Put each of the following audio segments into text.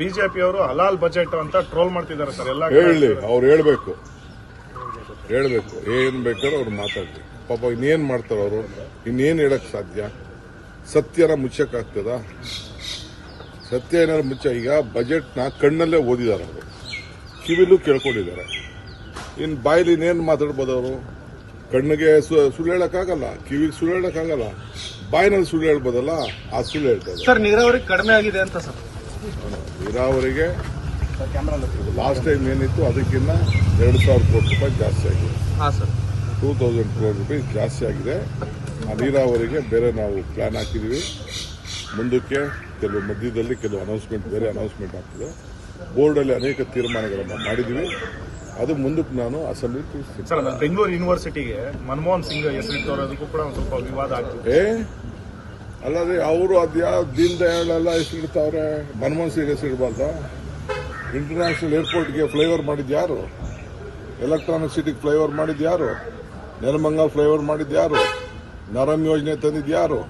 BJP ಅವರು ಹಲಾಲ್ budget ಅಂತ troll ಮಾಡ್ತಿದ್ದಾರೆ ಸರ್. ಎಲ್ಲ ಹೇಳಿ, ಅವ್ರು ಹೇಳ್ಬೇಕು ಏನ್ ಬೇಕಾದ್ರೂ ಅವ್ರು ಮಾತಾಡ್ಲಿ. ಪಾಪ ಇನ್ನೇನ್ ಮಾಡ್ತಾರ ಅವರು, ಇನ್ನೇನ್ ಹೇಳಕ್ ಸಾಧ್ಯ? ಸತ್ಯನ ಮುಚ್ಚಕ್ಕಾಗ್ತದ? ಸತ್ಯ ಏನಾದ್ರು ಈಗ ಬಜೆಟ್ನ ಕಣ್ಣಲ್ಲೇ ಓದಿದಾರೆ ಅವರು, ಕಿವಿಲೂ ಕೇಳ್ಕೊಂಡಿದ್ದಾರೆ. ಇನ್ ಬಾಯಿಲಿ ಇನ್ನೇನ್ ಮಾತಾಡ್ಬೋದು ಅವರು? ಕಣ್ಣಿಗೆ ಸುಳ್ಳು ಹೇಳಕ್ಕಾಗಲ್ಲ, ಕಿವಿಗೆ ಸುಳ್ಳು ಹೇಳಕ್ಕಾಗಲ್ಲ, ಬಾಯಿನಲ್ಲಿ ಸುಳ್ಳು ಹೇಳ್ಬೋದಲ್ಲ, ಆ ಸುಳ್ಳು ಹೇಳ್ತಾರೆ ಸರ್. ನೀರಾವರಿ ಕಡಿಮೆ ಆಗಿದೆ ಅಂತ ಸರ್. ನೀರಾವರಿಗೆ ಲಾಸ್ಟ್ ಟೈಮ್ ಏನಿತ್ತು ಅದಕ್ಕಿಂತ 2,000 ಕೋಟಿ ರೂಪಾಯಿ ಜಾಸ್ತಿ ಆಗಿದೆ. 2,000 crore ರೂಪಾಯಿ ಜಾಸ್ತಿ ಆಗಿದೆ. ಆ ನೀರಾವರಿಗೆ ಬೇರೆ ನಾವು ಪ್ಲಾನ್ ಹಾಕಿದೀವಿ. ಮುಂದಕ್ಕೆ ಕೆಲವು ಮಧ್ಯದಲ್ಲಿ ಕೆಲವು ಬೇರೆ ಅನೌನ್ಸ್ಮೆಂಟ್ ಆಗ್ತದೆ. ಬೋರ್ಡಲ್ಲಿ ಅನೇಕ ತೀರ್ಮಾನಗಳನ್ನು ಮಾಡಿದೀವಿ. ಅದು ಮುಂದಕ್ಕೆ ನಾನು ಅಸೆಂಬ್ಲಿ ತಿಳಿಸ್ತೀನಿ. ಸರ್, ಬೆಂಗಳೂರು ಯೂನಿವರ್ಸಿಟಿಗೆ ಮನಮೋಹನ್ ಸಿಂಗ್ ಹೆಸರಿಟ್ಟವರದಕ್ಕೂ ಕೂಡ ಒಂದು ಸ್ವಲ್ಪ ವಿವಾದ ಆಗ್ತದೆ. ಅಲ್ಲದೆ ಅವರು ಅದ್ಯಾವ ದೀನ್ ದಯಾಳ್ ಎಲ್ಲ ಹೆಸರಿಡ್ತಾವ್ರೆ, ಮನಮೋಹನ್ ಸಿಂಗ್ ಹೆಸರಿಡಬಾರ್ದ? ಇಂಟರ್ನ್ಯಾಷನಲ್ ಏರ್ಪೋರ್ಟ್ಗೆ ಫ್ಲೈಓವರ್ ಮಾಡಿದ್ ಯಾರು? ಎಲೆಕ್ಟ್ರಾನಿಕ್ ಸಿಟಿಗೆ ಫ್ಲೈಓವರ್ ಮಾಡಿದ್ ಯಾರು? ನೆಲಮಂಗಲ್ ಫ್ಲೈಓವರ್ ಮಾಡಿದ್ ಯಾರು? ನರಮ್ ಯೋಜನೆ ತಂದಿದ್ ಯಾರು?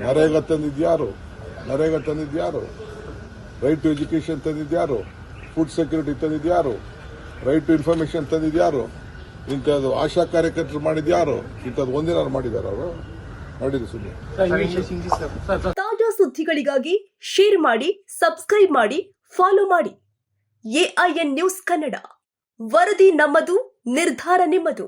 ನರೇಗಾ ತಂದಿದ್ ಯಾರು? ರೈಟ್ ಟು ಎಜುಕೇಶನ್ ತಂದಿದ್ ಯಾರು? ಫುಡ್ ಸೆಕ್ಯೂರಿಟಿ ತಂದಿದ್ ಯಾರು? ರೈಟ್ ಟು ಇನ್ಫಾರ್ಮೇಶನ್ ತಂದಿದ್ ಯಾರು? ಇಂಥದ್ದು ಆಶಾ ಕಾರ್ಯಕರ್ತರು ಮಾಡಿದ್ ಯಾರು? ಇಂಥದ್ದು ಒಂದಿನ ಮಾಡಿದಾರ ಅವರು? ಮಾಡಿದ್ರು ಸುಮ್ಮನೆ. ತಾಜಾ ಸುದ್ದಿಗಳಿಗಾಗಿ ಶೇರ್ ಮಾಡಿ, ಸಬ್ಸ್ಕ್ರೈಬ್ ಮಾಡಿ, ಫಾಲೋ ಮಾಡಿ. AIN ನ್ಯೂಸ್ ಕನ್ನಡ, ವರದಿ ನಮ್ಮದು, ನಿರ್ಧಾರ ನಿಮ್ಮದು.